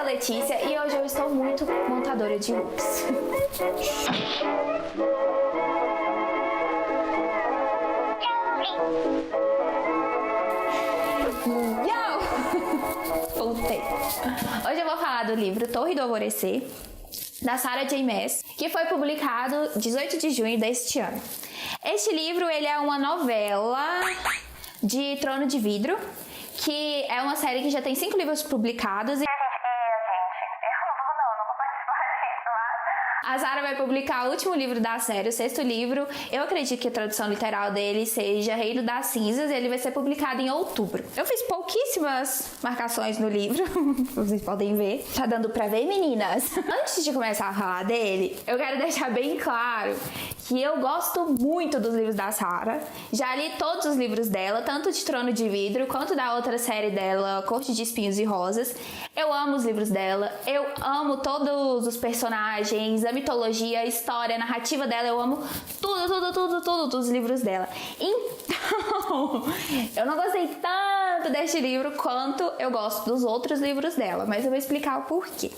a Letícia e hoje eu estou muito montadora de looks. Voltei. Hoje eu vou falar do livro Torre do Alvorecer, da Sarah J. Maas, que foi publicado 18 de junho deste ano. Este livro ele é uma novela de Trono de Vidro, que é uma série que já tem 5 livros publicados. A Sarah vai publicar o último livro da série, o 6º livro. Eu acredito que a tradução literal dele seja Reino das Cinzas e ele vai ser publicado em outubro. Eu fiz pouquíssimas marcações no livro, vocês podem ver. Tá dando pra ver, meninas? Antes de começar a falar dele, eu quero deixar bem claro que eu gosto muito dos livros da Sarah. Já li todos os livros dela, tanto de Trono de Vidro quanto da outra série dela, Corte de Espinhos e Rosas. Eu amo os livros dela, eu amo todos os personagens, a mitologia, a história, a narrativa dela, eu amo tudo dos livros dela. Então, eu não gostei tanto deste livro quanto eu gosto dos outros livros dela, mas eu vou explicar o porquê.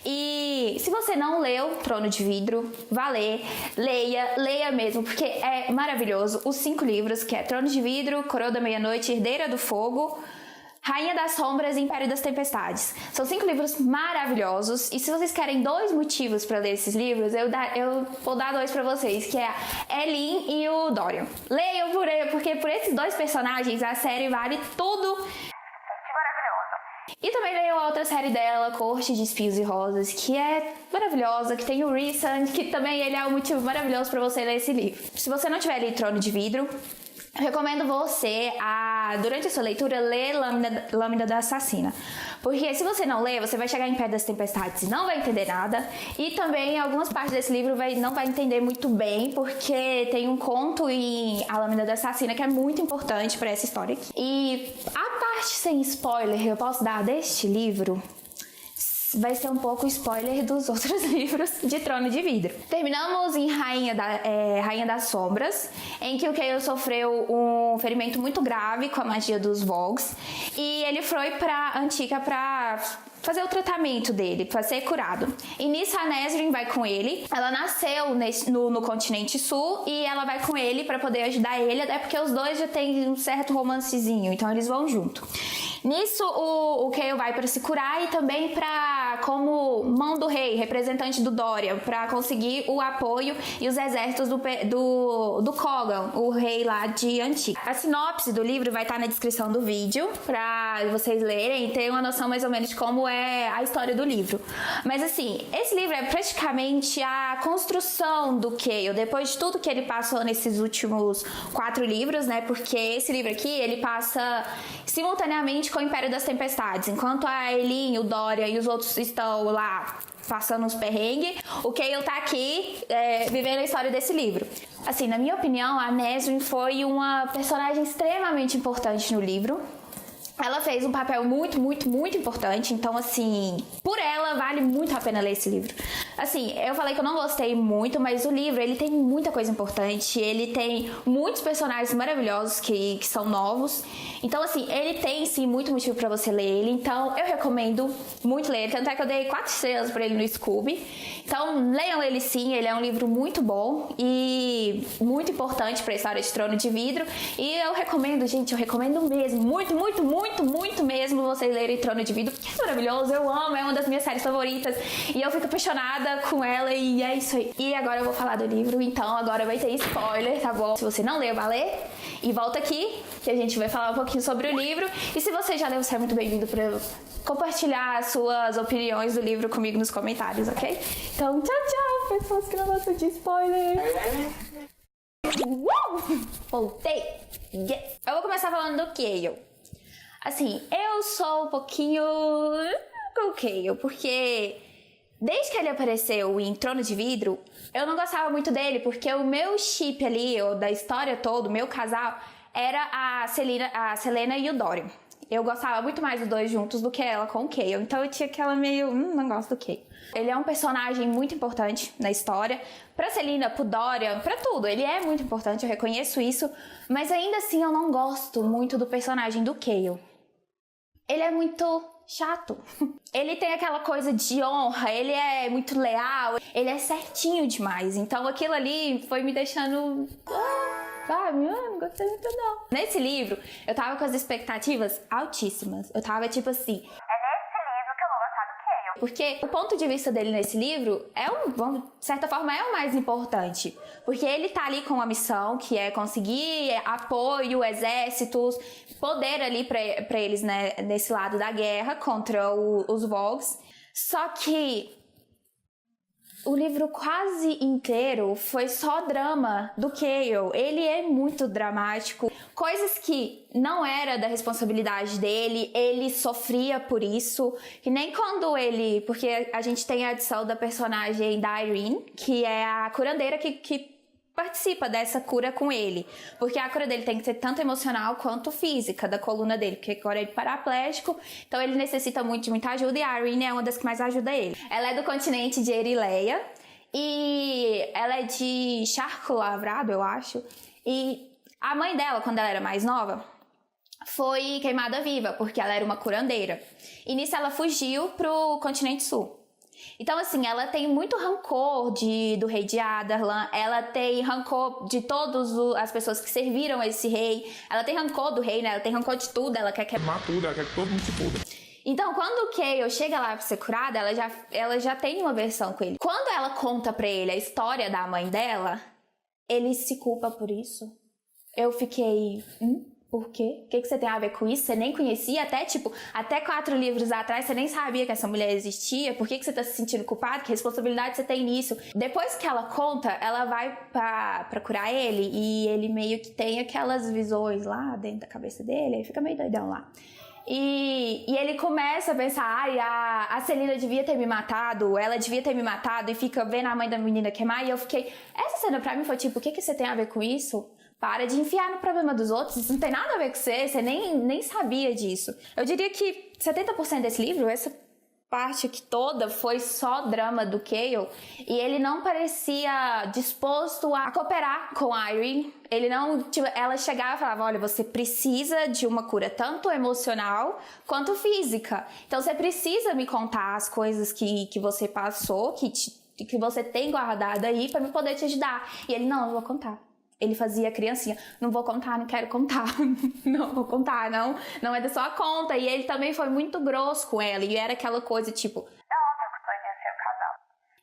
E se você não leu Trono de Vidro, vá ler, leia mesmo, porque é maravilhoso. Os 5 livros, que é Trono de Vidro, Coroa da Meia-Noite, Herdeira do Fogo, Rainha das Sombras e Império das Tempestades. São 5 livros maravilhosos e se vocês querem 2 motivos para ler esses livros, eu vou dar 2 para vocês, que é a Elin e o Dorian. Leiam porque por esses 2 personagens a série vale tudo. E também leiam a outra série dela, Corte de Espinhos e Rosas, que é maravilhosa, que tem o Rhysand, que também ele é um motivo maravilhoso para você ler esse livro. Se você não tiver lido Trono de Vidro, eu recomendo você, durante a sua leitura, ler Lâmina da Assassina. Porque se você não ler, você vai chegar em Império das Tempestades e não vai entender nada. E também algumas partes desse livro não vai entender muito bem, porque tem um conto em A Lâmina da Assassina que é muito importante para essa história aqui. E a parte sem spoiler que eu posso dar deste livro vai ser um pouco spoiler dos outros livros de Trono de Vidro. Terminamos em Rainha das Sombras, em que o Chaol sofreu um ferimento muito grave com a magia dos Vogues e ele foi pra Antica pra fazer o tratamento dele, pra ser curado. E nisso a Nesryn vai com ele. Ela nasceu no continente sul e ela vai com ele pra poder ajudar ele, até porque os dois já têm um certo romancezinho, então eles vão junto. Nisso o Chaol vai para se curar e também como mão do rei, representante do Dorian, para conseguir o apoio e os exércitos do Coggan, o rei lá de Antica. A sinopse do livro vai estar na descrição do vídeo para vocês lerem e terem uma noção mais ou menos de como é a história do livro. Mas assim, esse livro é praticamente a construção do Chaol, depois de tudo que ele passou nesses últimos 4 livros, né? Porque esse livro aqui, ele passa simultaneamente com o Império das Tempestades. Enquanto a Elin, o Dorian e os outros estão lá passando uns perrengues, o Chaol tá aqui vivendo a história desse livro. Assim, na minha opinião, a Nesryn foi uma personagem extremamente importante no livro. Ela fez um papel muito importante, então assim, por ela vale muito a pena ler esse livro. Assim, eu falei que eu não gostei muito, mas o livro, ele tem muita coisa importante, ele tem muitos personagens maravilhosos que são novos. Então assim, ele tem sim muito motivo pra você ler ele, então eu recomendo muito ler ele, tanto é que eu dei 4 estrelas pra ele no Scooby. Então leiam ele sim, ele é um livro muito bom e muito importante pra história de Trono de Vidro. E eu recomendo, gente, eu recomendo mesmo, muito mesmo vocês lerem Trono de Vidro, porque é maravilhoso, eu amo, é uma das minhas séries favoritas e eu fico apaixonada com ela e é isso aí. E agora eu vou falar do livro, então agora vai ter spoiler, tá bom? Se você não leu, vai ler e volta aqui que a gente vai falar um pouquinho sobre o livro. E se você já leu, você é muito bem-vindo pra compartilhar as suas opiniões do livro comigo nos comentários, ok? Então, tchau, pessoas que não gostam de spoiler. Voltei! Yes. Eu vou começar falando do Chaol. Assim, eu sou um pouquinho com o Chaol, porque desde que ele apareceu em Trono de Vidro, eu não gostava muito dele, porque o meu chip ali, da história toda, o meu casal, era a Celaena e o Dorian. Eu gostava muito mais dos dois juntos do que ela com o Chaol, então eu tinha aquela meio, não gosto do Chaol. Ele é um personagem muito importante na história, pra Celaena, pro Dorian, pra tudo, ele é muito importante, eu reconheço isso, mas ainda assim eu não gosto muito do personagem do Chaol. Ele é muito chato. Ele tem aquela coisa de honra, ele é muito leal, ele é certinho demais. Então aquilo ali foi me deixando... não gostei muito não. Nesse livro, eu tava com as expectativas altíssimas. Eu tava tipo assim... Porque o ponto de vista dele nesse livro de certa forma, é o mais importante. Porque ele tá ali com uma missão, que é conseguir apoio, exércitos, poder ali pra eles, né, nesse lado da guerra contra os Vogues. Só que o livro quase inteiro foi só drama do Chaol. Ele é muito dramático. Coisas que não era da responsabilidade dele, ele sofria por isso. Que nem quando ele... Porque a gente tem a adição da personagem da Irene, que é a curandeira que participa dessa cura com ele. Porque a cura dele tem que ser tanto emocional quanto física, da coluna dele. Porque agora ele é paraplégico, então ele necessita muito de muita ajuda. E a Irene é uma das que mais ajuda ele. Ela é do continente de Erileia. E ela é de Charco Lavrado, eu acho. E a mãe dela, quando ela era mais nova, foi queimada viva, porque ela era uma curandeira. E nisso ela fugiu pro continente sul. Então, assim, ela tem muito rancor do rei de Adarlan, ela tem rancor de todas as pessoas que serviram esse rei, ela tem rancor do rei, né? Ela tem rancor de tudo, ela quer queimar tudo, ela quer que todo mundo se foda. Então, quando o Chaol chega lá pra ser curada, ela já tem uma versão com ele. Quando ela conta pra ele a história da mãe dela, ele se culpa por isso. Eu fiquei... Por quê? O que você tem a ver com isso? Você nem conhecia? Até 4 livros atrás, você nem sabia que essa mulher existia. Por que você tá se sentindo culpado? Que responsabilidade você tem nisso? Depois que ela conta, ela vai pra curar ele. E ele meio que tem aquelas visões lá dentro da cabeça dele. Ele fica meio doidão lá. E ele começa a pensar, a Celina devia ter me matado, ela devia ter me matado, e fica vendo a mãe da menina queimar, e eu fiquei... Essa cena pra mim foi tipo, o que você tem a ver com isso? Para de enfiar no problema dos outros, isso não tem nada a ver com você nem sabia disso. Eu diria que 70% desse livro, essa parte aqui toda, foi só drama do Chaol, e ele não parecia disposto a cooperar com a Irene. Ele não, ela chegava e falava, olha, você precisa de uma cura tanto emocional quanto física. Então você precisa me contar as coisas que você passou, que você tem guardado aí pra me poder te ajudar. E ele, não vou contar. Ele fazia criancinha, não vou contar, não quero contar, não vou contar, não é da sua conta. E ele também foi muito grosso com ela, e era aquela coisa tipo... É óbvio que tu ia ser o casal.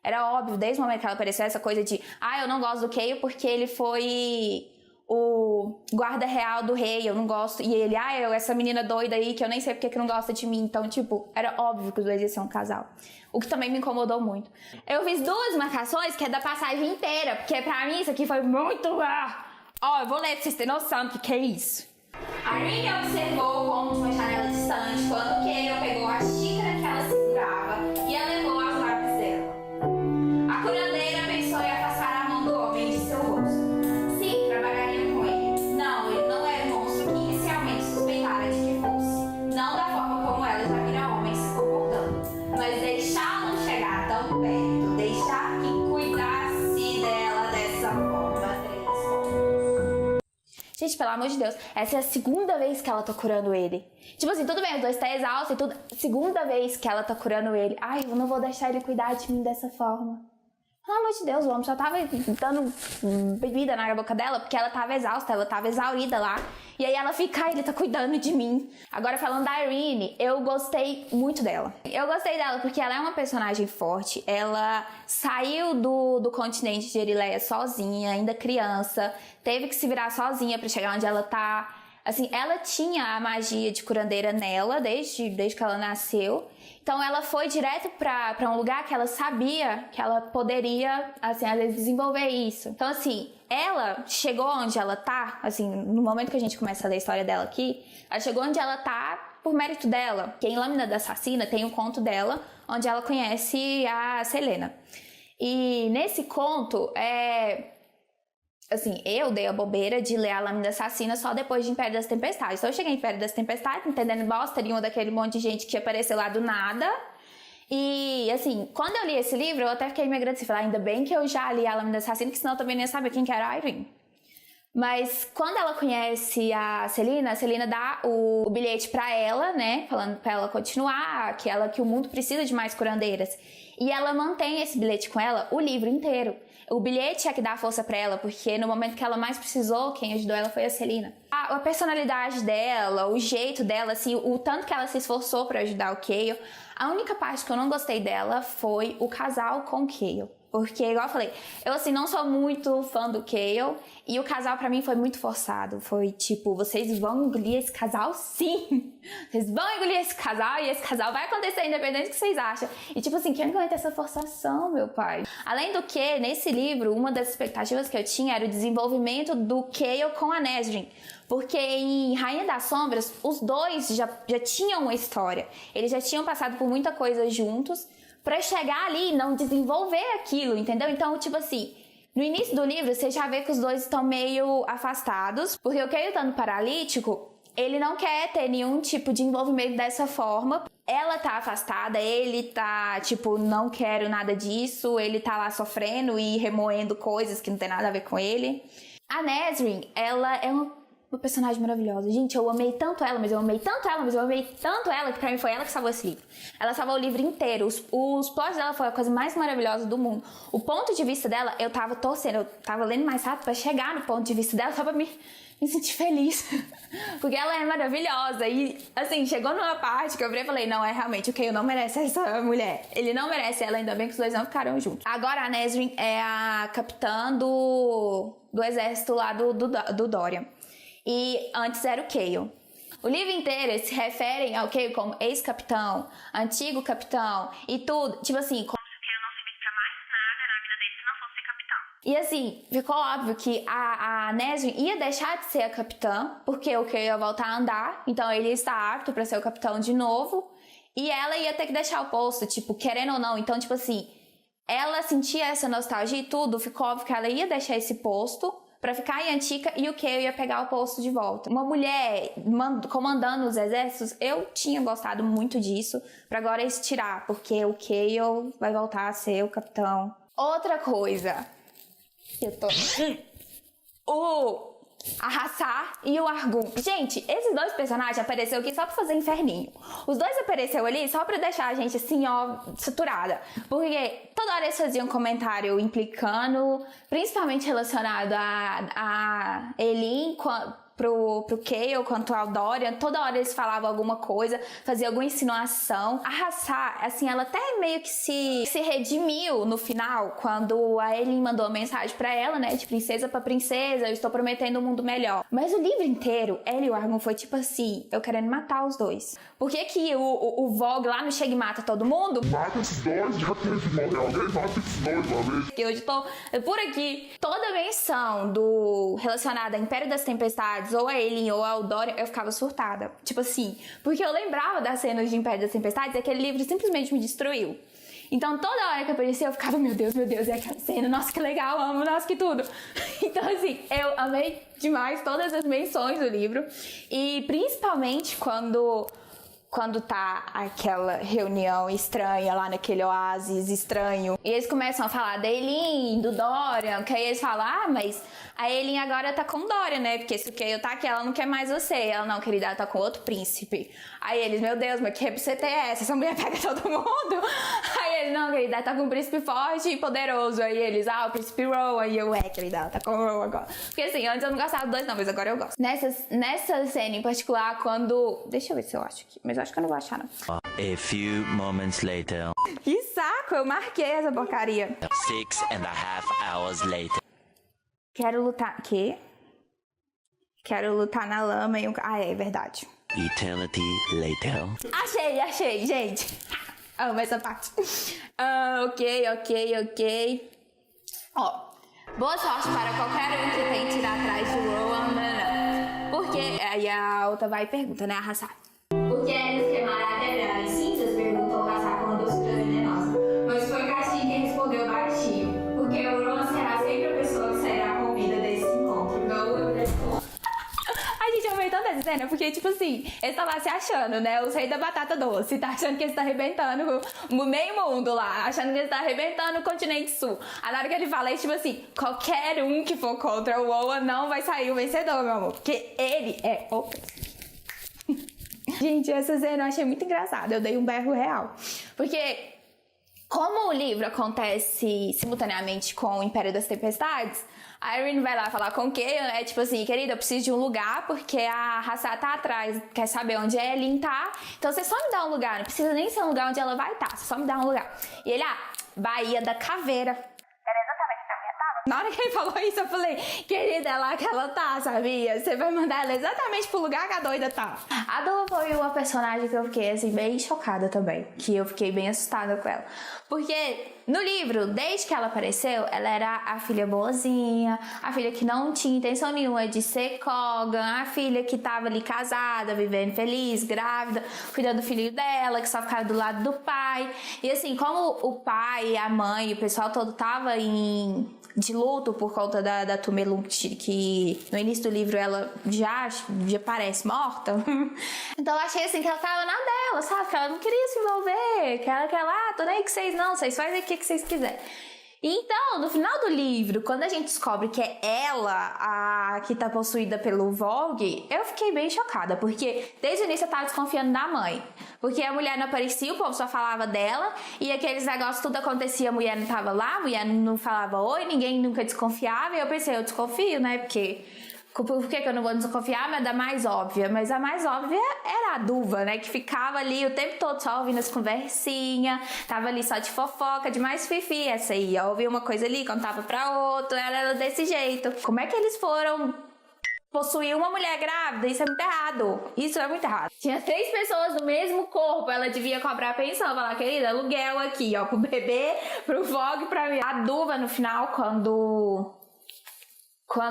Era óbvio, desde o momento que ela apareceu, essa coisa de... eu não gosto do Chaol porque ele foi o guarda real do rei, eu não gosto. E ele, essa menina doida aí, que eu nem sei porque que não gosta de mim. Então, era óbvio que os dois iam ser um casal. O que também me incomodou muito. Eu fiz 2 marcações, que é da passagem inteira, porque pra mim isso aqui foi muito... eu vou ler pra vocês terem noção do que é isso. A Irene observou como uma janela distante quando o Chaol pegou a xícara que ela segurava e a levou aos lábios dela. A curandeira pensou em afastar a mão do homem de seu rosto. Sim, trabalharia com ele. Não, ele não era o monstro que inicialmente suspeitara de que fosse. Não da forma como ela já vira homem se comportando. Mas deixá-lo chegar tão perto, deixar que cuidasse dela dessa forma. 3 pontos. Gente, pelo amor de Deus, essa é a segunda vez que ela tá curando ele. Tudo bem, os dois tá exaustos e tudo. Segunda vez que ela tá curando ele. Eu não vou deixar ele cuidar de mim dessa forma. Pelo amor de Deus, o homem só tava dando bebida na boca dela porque ela tava exausta, ela tava exaurida lá. E aí ela fica, ele tá cuidando de mim. Agora, falando da Irene, eu gostei muito dela. Eu gostei dela porque ela é uma personagem forte. Ela saiu do continente de Erileia sozinha, ainda criança. Teve que se virar sozinha pra chegar onde ela tá. Assim, ela tinha a magia de curandeira nela desde que ela nasceu. Então ela foi direto pra um lugar que ela sabia que ela poderia, assim, às vezes desenvolver isso. Então, assim, ela chegou onde ela tá, assim, no momento que a gente começa a ler a história dela aqui, ela chegou onde ela tá por mérito dela. Porque em Lâmina da Assassina tem um conto dela, onde ela conhece a Selena. E nesse conto, assim, eu dei a bobeira de ler a Lâmina Assassina só depois de Império das Tempestades. Então eu cheguei em Império das Tempestades, entendendo bosta nenhuma daquele monte de gente que apareceu lá do nada. E, assim, quando eu li esse livro, eu até fiquei me agradecendo. Falei, ainda bem que eu já li a Lâmina Assassina, que senão eu também nem ia saber quem que era a Irene. Mas quando ela conhece a Celina dá o bilhete pra ela, né? Falando pra ela continuar, que o mundo precisa de mais curandeiras. E ela mantém esse bilhete com ela o livro inteiro. O bilhete é que dá força pra ela, porque no momento que ela mais precisou, quem ajudou ela foi a Celina. A personalidade dela, o jeito dela, assim, o tanto que ela se esforçou pra ajudar o Chaol. A única parte que eu não gostei dela foi o casal com o Chaol. Porque, igual eu falei, eu assim, não sou muito fã do Chaol. E o casal pra mim foi muito forçado. Foi tipo, vocês vão engolir esse casal sim. Vocês vão engolir esse casal e esse casal vai acontecer independente do que vocês acham. E tipo assim, quem aguenta essa forçação, meu pai? Além do que, nesse livro, uma das expectativas que eu tinha era o desenvolvimento do Chaol com a Nesryn. Porque em Rainha das Sombras, os dois já tinham uma história. Eles já tinham passado por muita coisa juntos. Pra chegar ali e não desenvolver aquilo, entendeu? Então, tipo assim, no início do livro, você já vê que os dois estão meio afastados, porque o Chaol estando paralítico, ele não quer ter nenhum tipo de envolvimento dessa forma. Ela tá afastada, ele tá, tipo, não quero nada disso, ele tá lá sofrendo e remoendo coisas que não tem nada a ver com ele. A Nesryn, ela é uma personagem maravilhosa. Gente, eu amei tanto ela, mas eu amei tanto ela, que pra mim foi ela que salvou esse livro. Ela salvou o livro inteiro. Os plots dela foi a coisa mais maravilhosa do mundo. O ponto de vista dela, eu tava torcendo, eu tava lendo mais rápido pra chegar no ponto de vista dela, só pra me sentir feliz. Porque ela é maravilhosa. E, assim, chegou numa parte que eu virei e falei, não, realmente, o Chaol não merece essa mulher. Ele não merece ela, ainda bem que os dois não ficaram juntos. Agora, a Nesryn é a capitã do exército lá do Dorian. E antes era o Chaol. O livro inteiro eles se referem ao Chaol como ex-capitão, antigo capitão e tudo. Tipo assim, como se o Chaol não servisse pra mais nada na vida dele se não fosse ser capitão. E assim, ficou óbvio que a Nesryn ia deixar de ser a capitã, porque o Chaol ia voltar a andar, então ele está apto pra ser o capitão de novo. E ela ia ter que deixar o posto, tipo, querendo ou não. Então, tipo assim, ela sentia essa nostalgia e tudo, ficou óbvio que ela ia deixar esse posto pra ficar em Antica e o Chaol ia pegar o posto de volta. Uma mulher comandando os exércitos, eu tinha gostado muito disso, pra agora eles tirar, porque o Chaol vai voltar a ser o capitão. Outra coisa, eu tô... a Hassar e o Argum. Gente, esses dois personagens apareceram aqui só pra fazer inferninho. Os dois apareceram ali só pra deixar a gente assim, ó, saturada. Porque toda hora eles faziam comentário implicando, principalmente relacionado a Elin pro Chaol quanto ao Dorian. Toda hora eles falavam alguma coisa, faziam alguma insinuação. A Hassar, assim, ela até meio que se redimiu no final, quando a Elin mandou uma mensagem pra ela, né, de princesa pra princesa, eu estou prometendo um mundo melhor. Mas o livro inteiro, ela e o Argum foi tipo assim, eu querendo matar os dois. Por que o Vogue lá não chega e mata todo mundo? Mata esses dois, já teve morrer alguém, mata esses dois uma vez. Que hoje tô por aqui. Toda menção relacionada a Império das Tempestades, ou a Elin ou ao Dorian, eu ficava surtada. Tipo assim, porque eu lembrava das cenas de Império das Tempestades e aquele livro simplesmente me destruiu. Então toda hora que aparecia eu ficava, meu Deus, é aquela cena, nossa que legal, amo, nossa que tudo. Então assim, eu amei demais todas as menções do livro. E principalmente quando tá aquela reunião estranha lá naquele oásis estranho. E eles começam a falar da Elin, do Dorian, que aí eles falam, mas a Elin agora tá com o Dorian, né? Porque se o Chaol tá aqui, ela não quer mais você. Ela, não, querida, ela tá com outro príncipe. Aí eles, meu Deus, mas que rebuceta é essa? Essa mulher pega todo mundo. Aí eles, não, querida, ela tá com um príncipe forte e poderoso. Aí eles, o príncipe Rowan. Aí eu, querida, ela tá com o Rowan agora. Porque assim, antes eu não gostava dos dois, não, mas agora eu gosto. Nessa cena em particular, quando... Deixa eu ver se eu acho aqui, mas eu acho que eu não vou achar, não. A few moments later. Que saco, eu marquei essa porcaria. 6.5 hours later. Quero lutar... Quê? Quero lutar na lama e é verdade. Eternity later. Achei, gente. Amo essa parte. Ok. Ó, boa sorte para qualquer um que tente ir atrás de Rowan. Porque... Aí a outra vai e pergunta, né, a Hassar. Por que eles queimaram a pedra nas cinzas? Perguntou Hassar com uma doçura venenosa. Mas foi Caxi quem respondeu baixinho. Porque o Rowan será sempre a pessoa que sairá com vida desse encontro. Ai, gente, eu amei tanto essa cena, porque Porque, tipo assim, eles tá lá se achando, né? Os reis da batata doce. Tá achando que eles tá arrebentando o meio mundo lá. Achando que eles tá arrebentando o continente sul. Aí na hora que ele fala, é tipo assim, qualquer um que for contra o Oa não vai sair o vencedor, meu amor. Porque ele é o... Gente, essa cena eu achei muito engraçada. Eu dei um berro real. Porque... como o livro acontece simultaneamente com o Império das Tempestades, a Irene vai lá falar com o Kael, né? Tipo assim, querida, eu preciso de um lugar porque a Hassá tá atrás, quer saber onde a Elin tá. Então você só me dá um lugar, não precisa nem ser um lugar onde ela vai estar, você só me dá um lugar. E ele, Baía da Caveira. Era exatamente onde eu tava. Na hora que ele falou isso, eu falei, querida, é lá que ela tá, sabia? Você vai mandar ela exatamente pro lugar que a doida tá. A Dua foi uma personagem que eu fiquei, assim, bem chocada também. Que eu fiquei bem assustada com ela. Porque no livro, desde que ela apareceu, ela era a filha boazinha, a filha que não tinha intenção nenhuma de ser Kogan, a filha que tava ali casada, vivendo feliz, grávida, cuidando do filho dela, que só ficava do lado do pai. E assim, como o pai, a mãe, o pessoal todo tava de luto por conta da Tumelunct, que no início do livro ela já parece morta. Então eu achei assim que ela tava na dela, sabe? Que ela não queria se envolver, que ela, tô nem aí que vocês não, vocês fazem o que vocês quiserem. Então, no final do livro, quando a gente descobre que é ela a que tá possuída pelo Vogue, eu fiquei bem chocada, porque desde o início eu tava desconfiando da mãe. Porque a mulher não aparecia, o povo só falava dela, e aqueles negócios, tudo acontecia, a mulher não tava lá, a mulher não falava oi, ninguém nunca desconfiava, e eu pensei, eu desconfio, né, porque... Por que eu não vou desconfiar? Mas da mais óbvia. Mas a mais óbvia era a Duva, né? Que ficava ali o tempo todo só ouvindo as conversinhas. Tava ali só de fofoca, de mais fifi. Essa aí, ó, ouvia uma coisa ali, contava pra outra. Era desse jeito. Como é que eles foram possuir uma mulher grávida? Isso é muito errado. Isso é muito errado. Tinha 3 pessoas no mesmo corpo. Ela devia cobrar pensão. Falar, querida, aluguel aqui, ó. Pro bebê, pro Vogue, pra mim. A Duva, no final, quando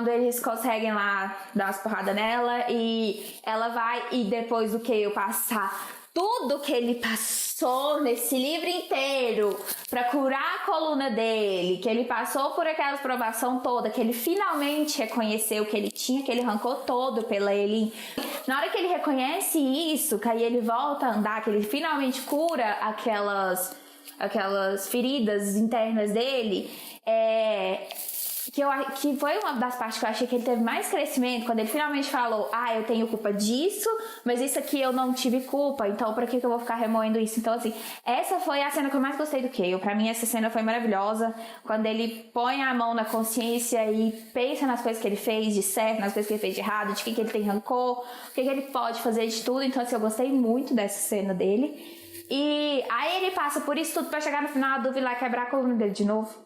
eles conseguem lá dar umas porradas nela e ela vai, e depois do que eu passar tudo que ele passou nesse livro inteiro pra curar a coluna dele, que ele passou por aquela provação toda, que ele finalmente reconheceu que ele tinha, que ele arrancou todo pela Elin. Na hora que ele reconhece isso, que aí ele volta a andar, que ele finalmente cura aquelas feridas internas dele, que foi uma das partes que eu achei que ele teve mais crescimento, quando ele finalmente falou, eu tenho culpa disso, mas isso aqui eu não tive culpa, então pra que eu vou ficar remoendo isso? Então assim, essa foi a cena que eu mais gostei do Kael. Pra mim essa cena foi maravilhosa, quando ele põe a mão na consciência e pensa nas coisas que ele fez de certo, nas coisas que ele fez de errado, de que ele tem rancor, o que ele pode fazer de tudo. Então assim, eu gostei muito dessa cena dele. E aí ele passa por isso tudo pra chegar no final, a Dúvida lá quebrar a coluna dele de novo.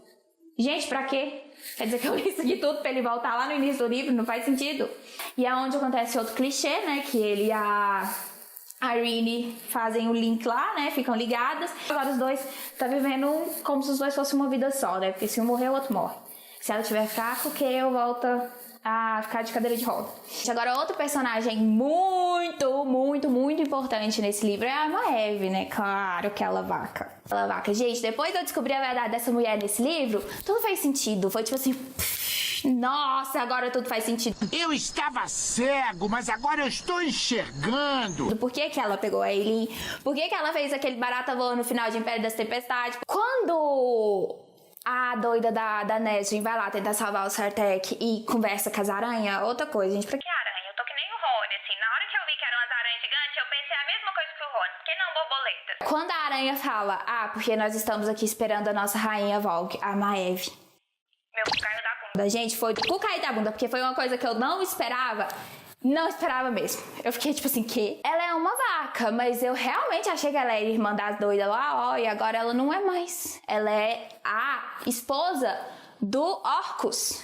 Gente, pra quê? Quer dizer que eu li isso aqui tudo pra ele voltar lá no início do livro? Não faz sentido. E é onde acontece outro clichê, né? Que ele e a Irene fazem o link lá, né? Ficam ligadas. Agora os dois tá vivendo como se os dois fossem uma vida só, né? Porque se um morrer, o outro morre. Se ela estiver fraca, o Kael volta a ficar de cadeira de roda. Agora, outro personagem muito, muito, muito importante nesse livro é a Maeve, né? Claro que ela vaca. Ela vaca. Gente, depois que eu descobri a verdade dessa mulher nesse livro, tudo fez sentido. Foi tipo assim... Nossa, agora tudo faz sentido. Eu estava cego, mas agora eu estou enxergando. Por que ela pegou a Elin? Por que ela fez aquele barata voa no final de Império das Tempestades? Quando a doida da Nesrin vai lá tentar salvar o Sartek e conversa com as aranhas, outra coisa, gente. Pra que aranha? Eu tô que nem o Rony, assim. Na hora que eu vi que eram as aranhas gigantes, eu pensei a mesma coisa que o Rony. Por que não borboleta? Quando a aranha fala, porque nós estamos aqui esperando a nossa rainha Vogue, a Maeve. Meu cu caiu da bunda. Gente, foi do cu cair da bunda, porque foi uma coisa que eu não esperava. Não esperava mesmo. Eu fiquei tipo assim, que? Ela é uma vaca, mas eu realmente achei que ela era irmã das doidas lá, e agora ela não é mais. Ela é a esposa do Orcus,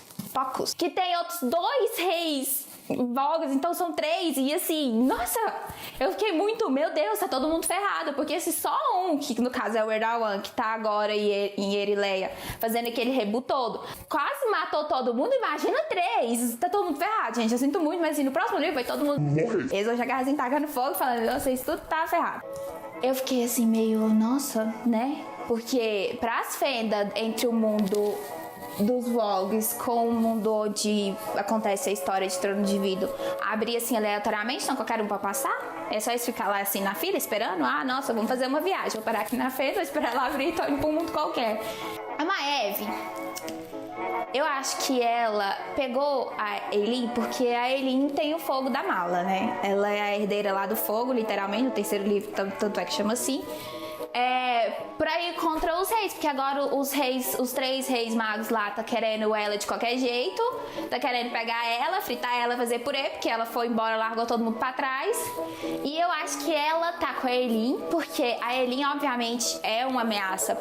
que tem outros 2 reis Vogues, então são 3, e assim, nossa, eu fiquei muito, meu Deus, tá todo mundo ferrado, porque se só um, que no caso é o Erdawan, que tá agora em Erileia, fazendo aquele reboot todo, quase matou todo mundo, imagina 3, tá todo mundo ferrado, gente, eu sinto muito, mas assim, no próximo livro vai todo mundo morrer. Eles vão chegar assim, tacando fogo, falando, vocês tudo tá ferrado. Eu fiquei assim, meio, nossa, né, porque pras fendas entre o mundo dos vlogs com o mundo onde acontece a história de Trono de Vidro abrir assim aleatoriamente, então qualquer um pra passar? É só eles ficar lá assim na fila esperando? Ah, nossa, vamos fazer uma viagem, vou parar aqui na frente, vou esperar ela abrir e tô indo pra um mundo qualquer. A Maeve, eu acho que ela pegou a Eileen porque a Eileen tem o fogo da mala, né? Ela é a herdeira lá do fogo, literalmente, no terceiro livro, tanto é que chama assim. Pra ir contra os reis, porque agora os 3 reis magos lá tá querendo ela de qualquer jeito, tá querendo pegar ela, fritar ela, fazer purê, porque ela foi embora, largou todo mundo pra trás. E eu acho que ela tá com a Eileen, porque a Eileen obviamente é uma ameaça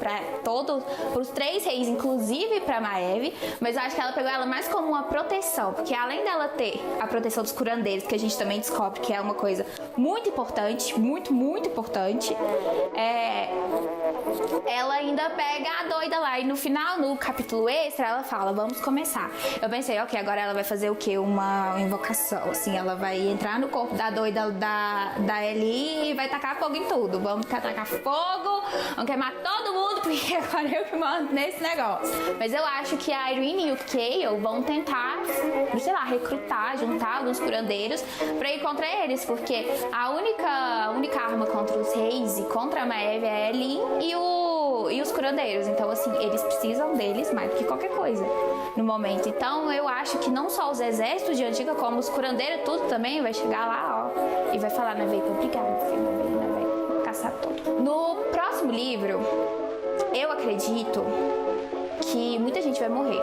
pros 3 reis, inclusive pra Maeve, mas eu acho que ela pegou ela mais como uma proteção, porque além dela ter a proteção dos curandeiros, que a gente também descobre que é uma coisa muito importante, muito, muito importante, ela ainda pega a doida lá e no final, no capítulo extra, ela fala, vamos começar. Eu pensei, ok, agora ela vai fazer o quê? Uma invocação, assim, ela vai entrar no corpo da doida da Ellie e vai tacar fogo em tudo. Vamos tacar fogo, vamos queimar todo mundo, porque agora eu que mando nesse negócio. Mas eu acho que a Irene e o Kael vão tentar, sei lá, recrutar, juntar alguns curandeiros pra ir contra eles, porque a única arma contra os reis e contra a Maeve é a Ellie e os curandeiros. Então, assim, eles precisam deles mais do que qualquer coisa no momento. Então, eu acho que não só os exércitos de Antiga, como os curandeiros, tudo também vai chegar lá, ó, e vai falar, não veio pra brigar, meu filho, não vai caçar tudo. No próximo livro, eu acredito que muita gente vai morrer.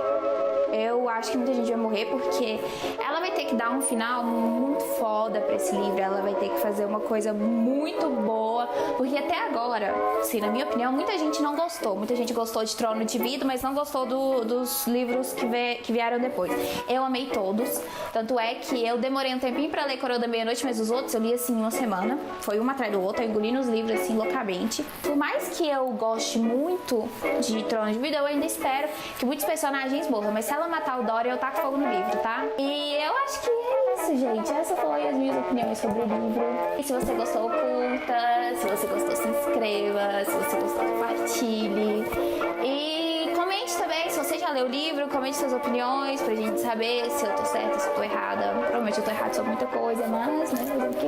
Eu acho que muita gente vai morrer porque ela vai ter que dar um final muito foda pra esse livro. Ela vai ter que fazer uma coisa muito boa, porque até agora, assim, na minha opinião, muita gente não gostou. Muita gente gostou de Trono de Vidro, mas não gostou dos livros que vieram depois. Eu amei todos, tanto é que eu demorei um tempinho pra ler Coroa da Meia-Noite, mas os outros eu li assim em uma semana. Foi um atrás do outro, eu engoli nos livros assim loucamente. Por mais que eu goste muito de Trono de Vidro, eu ainda espero que muitos personagens morram, mas se ela matar o Dorian, eu taco fogo no livro, tá? E eu acho que é isso, gente. Essas foram as minhas opiniões sobre o livro. E se você gostou, curta. Se você gostou, se inscreva. Se você gostou, compartilhe. E comente também, se você já leu o livro, comente suas opiniões pra gente saber se eu tô certa, se eu tô errada. Provavelmente eu tô errada sobre muita coisa, mas, né, fazer o quê?